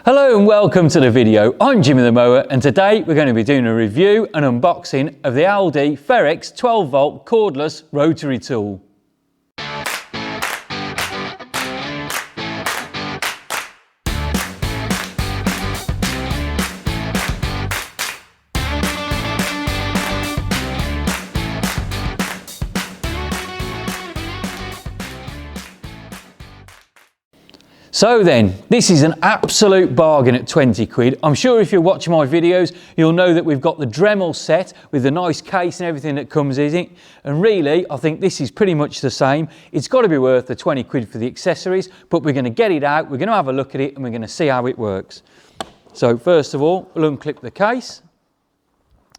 Hello and welcome to the video. I'm Jimmy the Mower and today we're going to be doing a review and unboxing of the ALDI Ferrex 12 volt cordless rotary tool. So then, this is an absolute bargain at 20 quid. I'm sure if you're watching my videos, you'll know that we've got the Dremel set with the nice case and everything that comes in it. And really, I think this is pretty much the same. It's got to be worth the 20 quid for the accessories, but we're going to get it out, we're going to have a look at it and we're going to see how it works. So first of all, we'll unclip the case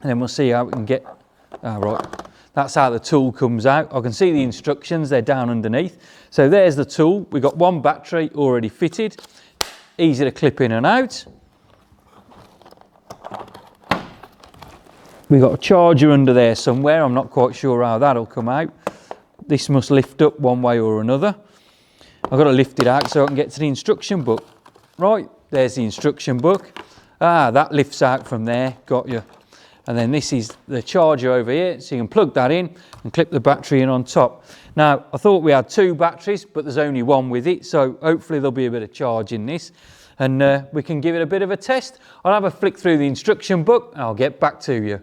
and then we'll see how we can get, right. That's how the tool comes out. I can see the instructions, they're down underneath. So there's the tool. We've got one battery already fitted. Easy to clip in and out. We've got a charger under there somewhere. I'm not quite sure how that'll come out. This must lift up one way or another. I've got to lift it out so I can get to the instruction book. Right, there's the instruction book. That lifts out from there, got you. And then this is the charger over here, so you can plug that in and clip the battery in on top. Now, I thought we had two batteries, but there's only one with it, so hopefully there'll be a bit of charge in this. And we can give it a bit of a test. I'll have a flick through the instruction book and I'll get back to you.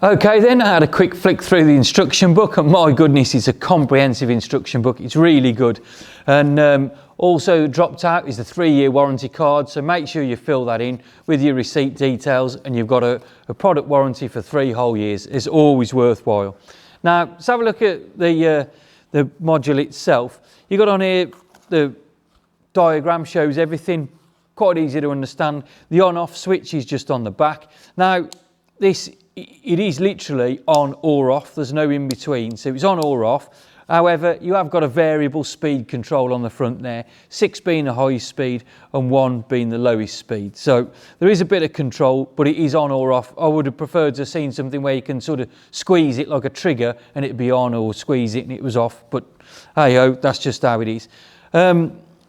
Okay then, I had a quick flick through the instruction book and my goodness, it's a comprehensive instruction book. It's really good. And also dropped out is the 3-year warranty card, so make sure you fill that in with your receipt details and you've got a product warranty for 3 whole years. It's always worthwhile. Now, let's have a look at the module itself. You got on here, the diagram shows everything, quite easy to understand. The on-off switch is just on the back. Now, it is literally on or off, there's no in between, so it's on or off. However, you have got a variable speed control on the front there, 6 being the highest speed and 1 being the lowest speed. So there is a bit of control, but it is on or off. I would have preferred to have seen something where you can sort of squeeze it like a trigger and it'd be on, or squeeze it and it was off, but hey-ho, that's just how it is.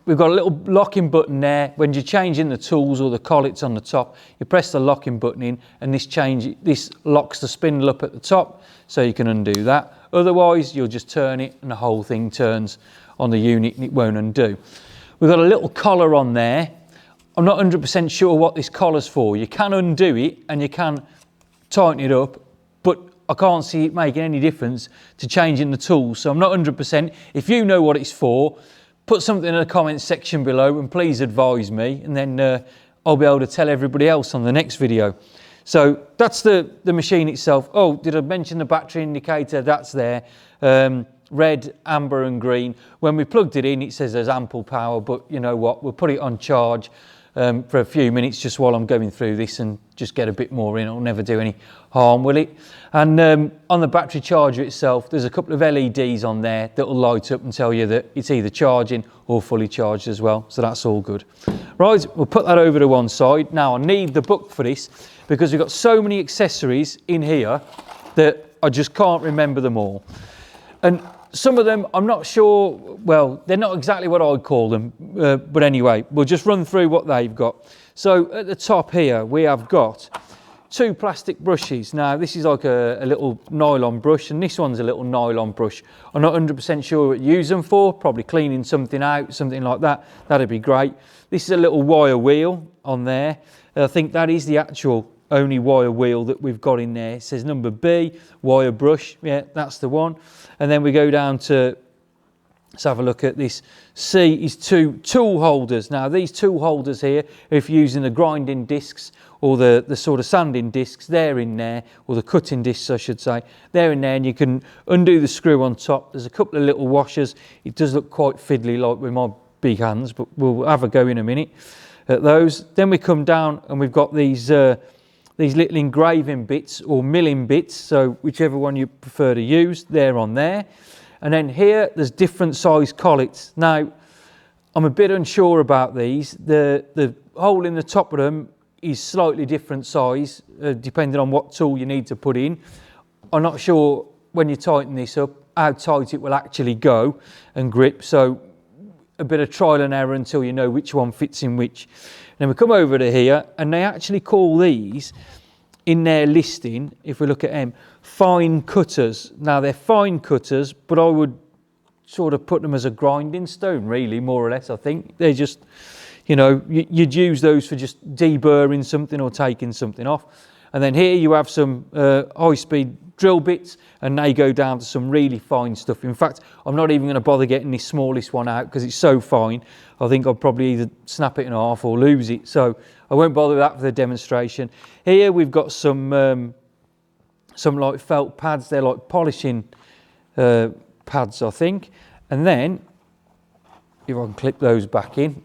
We've got a little locking button there. When you're changing the tools or the collets on the top, you press the locking button in and this locks the spindle up at the top, so you can undo that. Otherwise, you'll just turn it and the whole thing turns on the unit and it won't undo. We've got a little collar on there. I'm not 100% sure what this collar's for. You can undo it and you can tighten it up, but I can't see it making any difference to changing the tools. So I'm not 100%. If you know what it's for, put something in the comments section below and please advise me, and then I'll be able to tell everybody else on the next video. So that's the machine itself. Oh, did I mention the battery indicator? That's there. Red, amber and green. When we plugged it in, it says there's ample power, but you know what? We'll put it on charge for a few minutes just while I'm going through this and just get a bit more in. It'll never do any harm, will it? And on the battery charger itself, there's a couple of LEDs on there that will light up and tell you that it's either charging or fully charged as well. So that's all good. Right, we'll put that over to one side. Now I need the book for this because we've got so many accessories in here that I just can't remember them all. And some of them, I'm not sure, well, they're not exactly what I'd call them, but anyway, we'll just run through what they've got. So at the top here, we have got 2 plastic brushes. Now, this is like a little nylon brush, and this one's a little nylon brush. I'm not 100% sure what to use them for, probably cleaning something out, something like that. That'd be great. This is a little wire wheel on there. I think that is the actual only wire wheel that we've got in there. It says number B, wire brush. Yeah, that's the one. And then we go down to, let's have a look at this. C is 2 tool holders. Now these tool holders here, if you're using the grinding discs or the sort of sanding discs, they're in there, or the cutting discs I should say, they're in there, and you can undo the screw on top. There's a couple of little washers. It does look quite fiddly like with my big hands, but we'll have a go in a minute at those. Then we come down and we've got these little engraving bits or milling bits, so whichever one you prefer to use, they're on there. And then here there's different size collets. Now I'm a bit unsure about these. The hole in the top of them is slightly different size depending on what tool you need to put in. I'm not sure when you tighten this up how tight it will actually go and grip, so a bit of trial and error until you know which one fits in which. Then we come over to here, and they actually call these, in their listing, if we look at them, fine cutters. Now they're fine cutters, but I would sort of put them as a grinding stone, really, more or less. I think they're just, you know, you'd use those for just deburring something or taking something off. And then here you have some high-speed drill bits, and they go down to some really fine stuff. In fact, I'm not even going to bother getting this smallest one out because it's so fine. I think I'll probably either snap it in half or lose it. So I won't bother with that for the demonstration. Here we've got some like felt pads. They're like polishing pads, I think. And then if I can clip those back in,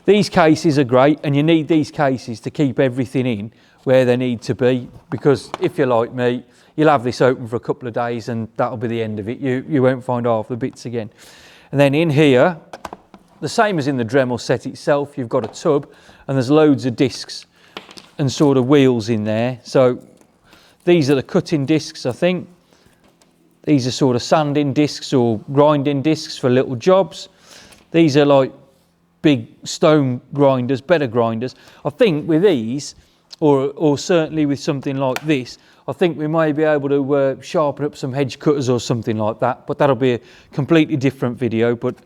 these cases are great, and you need these cases to keep everything in where they need to be, because if you're like me, you'll have this open for a couple of days and that'll be the end of it. You won't find half the bits again. And then in here, the same as in the Dremel set itself, you've got a tub and there's loads of discs and sort of wheels in there. So these are the cutting discs, I think. These are sort of sanding discs or grinding discs for little jobs. These are like big stone grinders, better grinders. I think with these, or certainly with something like this, I think we may be able to sharpen up some hedge cutters or something like that, but that'll be a completely different video. But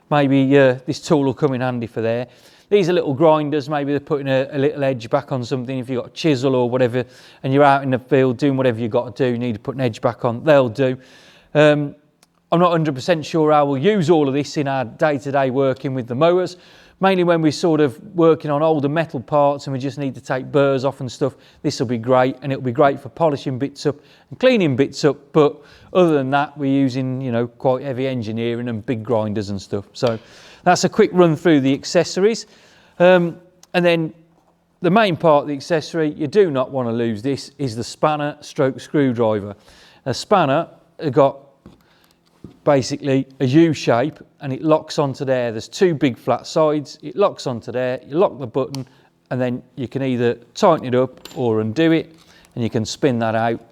maybe this tool will come in handy for there. These are little grinders. Maybe they're putting a little edge back on something. If you've got a chisel or whatever and you're out in the field doing whatever you've got to do, you need to put an edge back on, they'll do. I'm not 100% sure how we'll use all of this in our day-to-day working with the mowers. Mainly when we're sort of working on older metal parts and we just need to take burrs off and stuff, this will be great, and it'll be great for polishing bits up and cleaning bits up. But other than that, we're using, you know, quite heavy engineering and big grinders and stuff. So that's a quick run through the accessories. And then the main part of the accessory, you do not want to lose this, is the spanner stroke screwdriver. A spanner got basically a U shape and it locks onto there. There's two big flat sides, it locks onto there, you lock the button, and then you can either tighten it up or undo it, and you can spin that out,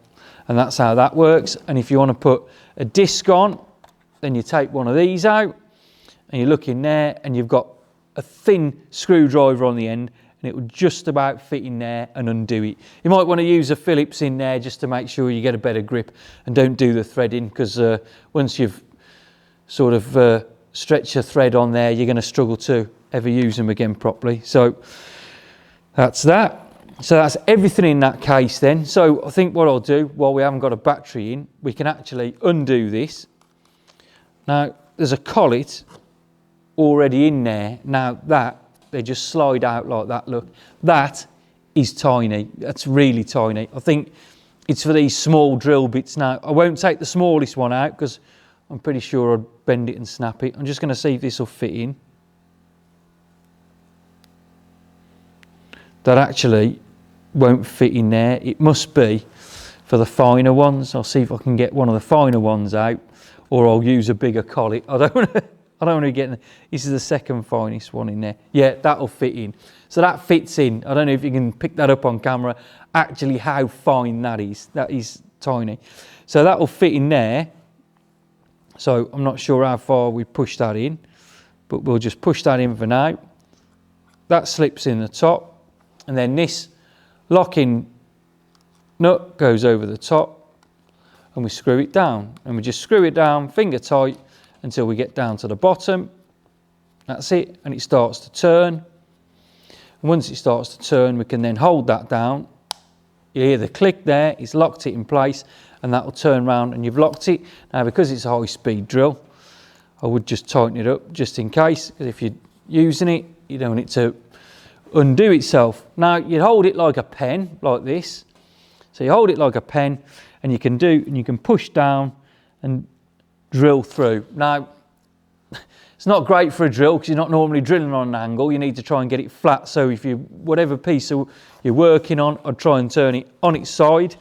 and that's how that works. And if you want to put a disc on, then you take one of these out and you look in there and you've got a thin screwdriver on the end, and it will just about fit in there and undo it. You might want to use a Phillips in there just to make sure you get a better grip and don't do the threading, because once you've sort of stretched your thread on there, you're going to struggle to ever use them again properly. So that's that. So that's everything in that case then. So I think what I'll do, while we haven't got a battery in, we can actually undo this. Now there's a collet already in there. Now that, they just slide out like that, look. That is tiny, that's really tiny. I think it's for these small drill bits. Now, I won't take the smallest one out because I'm pretty sure I'd bend it and snap it. I'm just gonna see if this will fit in. That actually won't fit in there. It must be for the finer ones. I'll see if I can get one of the finer ones out, or I'll use a bigger collet. I don't want to get, this is the second finest one in there. Yeah, that'll fit in. So that fits in. I don't know if you can pick that up on camera, actually how fine that is. That is tiny. So that'll fit in there. So I'm not sure how far we push that in, but we'll just push that in for now. That slips in the top, and then this locking nut goes over the top, and we screw it down. And we just screw it down, finger tight, until we get down to the bottom. That's it, and it starts to turn. And once it starts to turn, we can then hold that down. You hear the click there, it's locked it in place, and that will turn around and you've locked it. Now, because it's a high-speed drill, I would just tighten it up just in case, because if you're using it, you don't want it to undo itself. Now, you hold it like a pen, like this. So you hold it like a pen, and you can push down and drill through. Now, it's not great for a drill because you're not normally drilling on an angle. You need to try and get it flat. So if you, whatever piece you're working on, I'd try and turn it on its side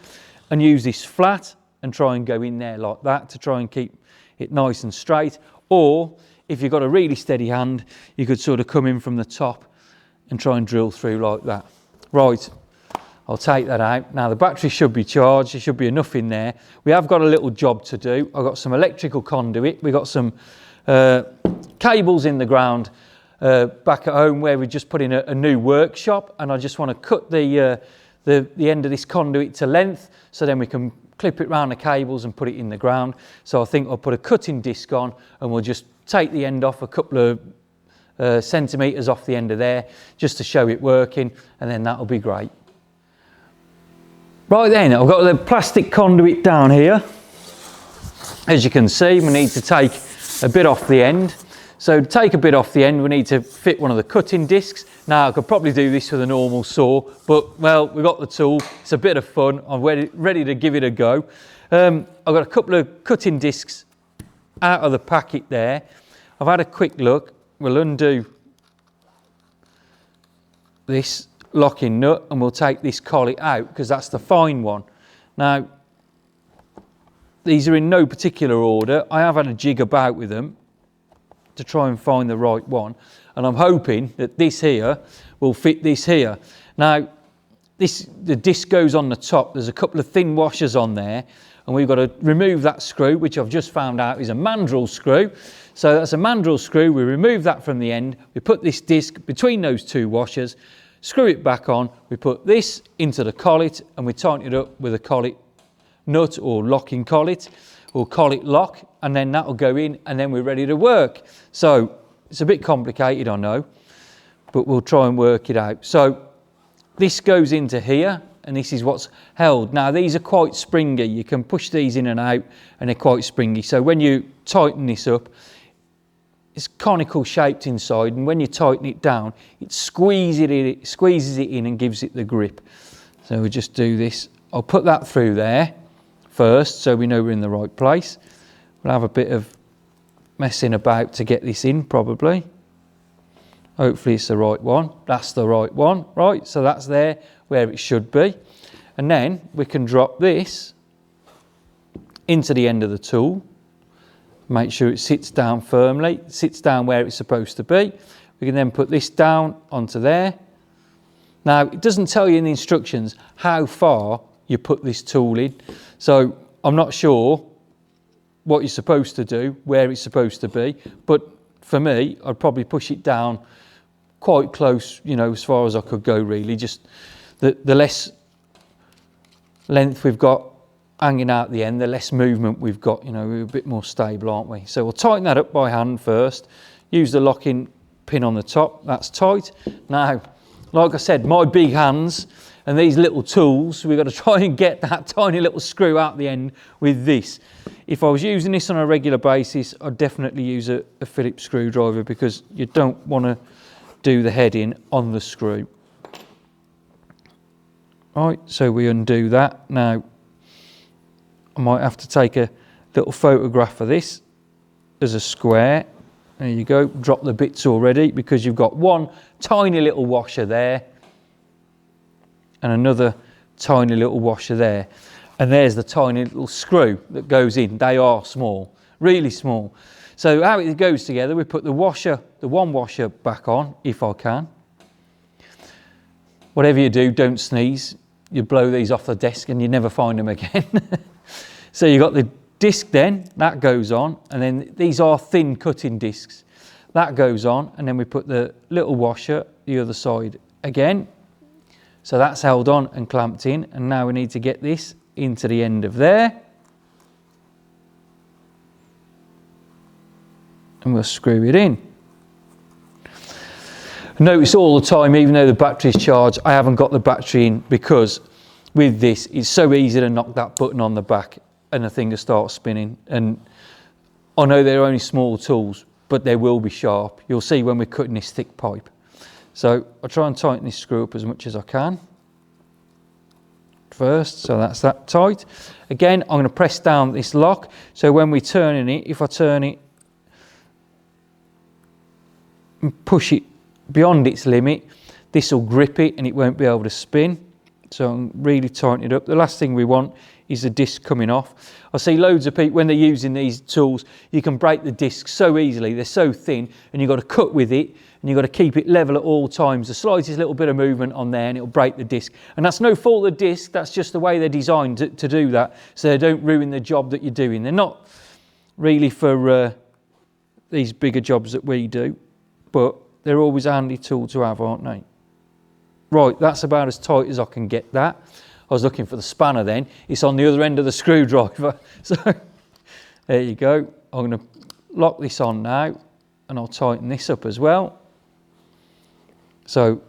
and use this flat and try and go in there like that to try and keep it nice and straight. Or if you've got a really steady hand, you could sort of come in from the top and try and drill through like that. Right. I'll take that out. Now the battery should be charged, there should be enough in there. We have got a little job to do. I've got some electrical conduit, we've got some cables in the ground back at home where we just put in a new workshop, and I just want to cut the end of this conduit to length, so then we can clip it around the cables and put it in the ground. So I think I'll put a cutting disc on, and we'll just take the end off a couple of centimetres off the end of there, just to show it working, and then that'll be great. Right then, I've got the plastic conduit down here. As you can see, we need to take a bit off the end. So to take a bit off the end, we need to fit one of the cutting discs. Now, I could probably do this with a normal saw, but well, we've got the tool. It's a bit of fun. I'm ready to give it a go. I've got a couple of cutting discs out of the packet there. I've had a quick look. We'll undo this locking nut and we'll take this collet out, because that's the fine one. Now, these are in no particular order. I have had a jig about with them to try and find the right one, and I'm hoping that this here will fit this here. Now, the disc goes on the top. There's a couple of thin washers on there, and we've got to remove that screw, which I've just found out is a mandrel screw. So that's a mandrel screw. We remove that from the end. We put this disc between those two washers, screw it back on. We put this into the collet, and we tighten it up with a collet nut or locking collet or collet lock, and then that'll go in, and then we're ready to work. So it's a bit complicated, I know, but we'll try and work it out. So this goes into here, and this is what's held. Now, these are quite springy. You can push these in and out, and they're quite springy. So when you tighten this up, it's conical shaped inside, and when you tighten it down, it squeezes it in and gives it the grip. So we just do this. I'll put that through there first, so we know we're in the right place. We'll have a bit of messing about to get this in, probably. Hopefully it's the right one. That's the right one, right? So that's there where it should be. And then we can drop this into the end of the tool. Make sure it sits down firmly, sits down where it's supposed to be. We can then put this down onto there. Now, it doesn't tell you in the instructions how far you put this tool in. So I'm not sure what you're supposed to do, where it's supposed to be. But for me, I'd probably push it down quite close, you know, as far as I could go, really. Just the less length we've got hanging out the end, the less movement we've got, you know, we're a bit more stable, aren't we? So we'll tighten that up by hand first. Use the locking pin on the top, that's tight. Now, like I said, my big hands and these little tools, we've got to try and get that tiny little screw out the end with this. If I was using this on a regular basis, I'd definitely use a Phillips screwdriver, because you don't want to do the head in on the screw. Right, so we undo that. Now, I might have to take a little photograph of this as a square. There you go, drop the bits already, because you've got one tiny little washer there and another tiny little washer there. And there's the tiny little screw that goes in. They are small, really small. So how it goes together, we put the one washer back on, if I can. Whatever you do, don't sneeze. You blow these off the desk and you never find them again. So you've got the disc then, that goes on, and then these are thin cutting discs. That goes on, and then we put the little washer the other side again. So that's held on and clamped in, and now we need to get this into the end of there. And we'll screw it in. Notice all the time, even though the battery's charged, I haven't got the battery in, because with this, it's so easy to knock that button on the back and the thing will start spinning. And I know they're only small tools, but they will be sharp. You'll see when we're cutting this thick pipe. So I'll try and tighten this screw up as much as I can first, so that's that tight. Again, I'm going to press down this lock, so when we're turning it, if I turn it and push it beyond its limit, this will grip it and it won't be able to spin. So I'm really tightening it up. The last thing we want is the disc coming off. I see loads of people, when they're using these tools, you can break the disc so easily. They're so thin, and you've got to cut with it, and you've got to keep it level at all times. The slightest little bit of movement on there and it'll break the disc. And that's no fault of the disc, that's just the way they're designed to do that, so they don't ruin the job that you're doing. They're not really for these bigger jobs that we do, but they're always a handy tool to have, aren't they? Right, that's about as tight as I can get that. I was looking for the spanner then. It's on the other end of the screwdriver. So there you go. I'm going to lock this on now, and I'll tighten this up as well. So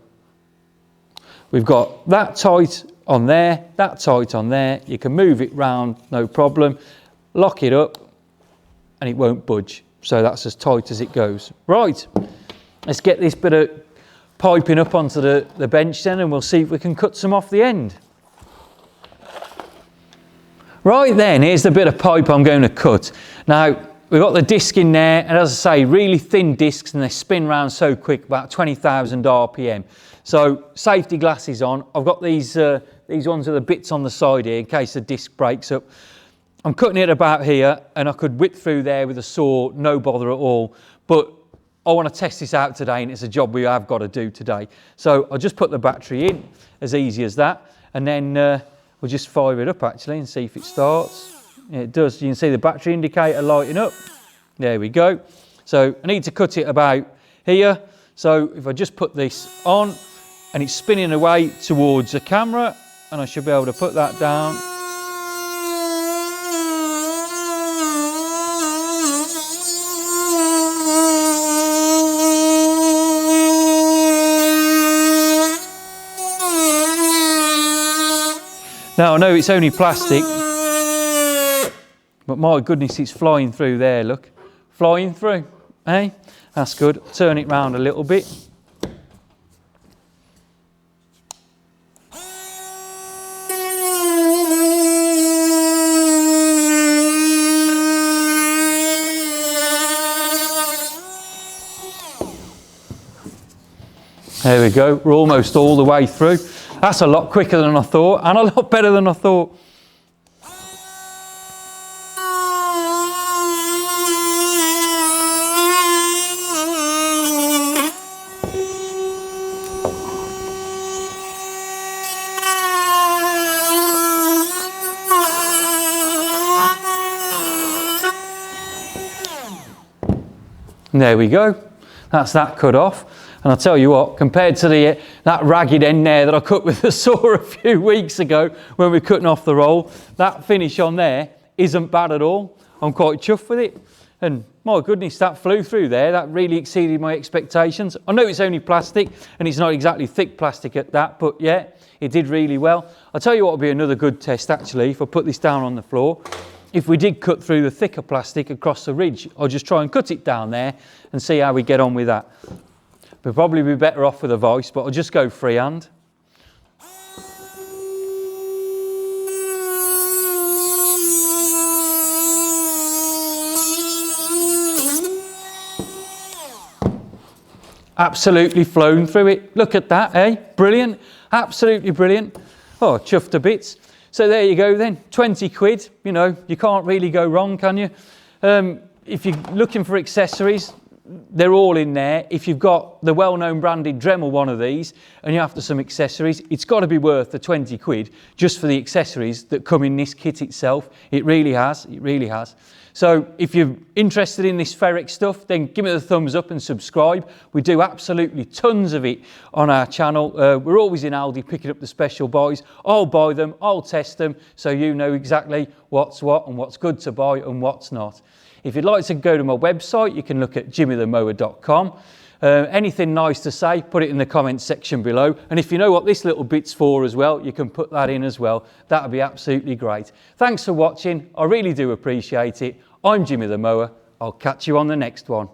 we've got that tight on there, that tight on there. You can move it round, no problem. Lock it up, and it won't budge. So that's as tight as it goes. Right, let's get this bit of piping up onto the bench then, and we'll see if we can cut some off the end. Right then, here's the bit of pipe I'm going to cut. Now, we've got the disc in there, and as I say, really thin discs, and they spin round so quick, about 20,000 RPM. So, safety glasses on. I've got these ones with the bits on the side here, in case the disc breaks up. I'm cutting it about here, and I could whip through there with a saw, no bother at all. But I want to test this out today, and it's a job we have got to do today. So, I'll just put the battery in, as easy as that, and then we'll just fire it up actually and see if it starts. Yeah, it does. You can see the battery indicator lighting up. There we go. So I need to cut it about here. So if I just put this on, and it's spinning away towards the camera, and I should be able to put that down. Now I know it's only plastic, but my goodness, it's flying through there, look. Flying through, eh? That's good. Turn it round a little bit. There we go, we're almost all the way through. That's a lot quicker than I thought, and a lot better than I thought. And there we go, that's that cut off. And I'll tell you what, compared to that ragged end there that I cut with the saw a few weeks ago when we were cutting off the roll, that finish on there isn't bad at all. I'm quite chuffed with it. And my goodness, that flew through there. That really exceeded my expectations. I know it's only plastic, and it's not exactly thick plastic at that, but yeah, it did really well. I'll tell you what would be another good test actually, if I put this down on the floor. If we did cut through the thicker plastic across the ridge, I'll just try and cut it down there and see how we get on with that. We'll probably be better off with a vice, but I'll just go freehand. Absolutely flown through it. Look at that, eh? Brilliant. Absolutely brilliant. Oh, chuffed to bits. So there you go then, 20 quid. You know, you can't really go wrong, can you? If you're looking for accessories, they're all in there. If you've got the well-known branded Dremel one of these and you're after some accessories, it's got to be worth the 20 quid just for the accessories that come in this kit itself. It really has, it really has. So if you're interested in this Ferrex stuff, then give me the thumbs up and subscribe. We do absolutely tons of it on our channel. We're always in Aldi picking up the special buys. I'll buy them, I'll test them, so you know exactly what's what and what's good to buy and what's not. If you'd like to go to my website, you can look at jimmythemower.com. Anything nice to say, put it in the comments section below. And if you know what this little bit's for as well, you can put that in as well. That would be absolutely great. Thanks for watching. I really do appreciate it. I'm Jimmy the Mower. I'll catch you on the next one.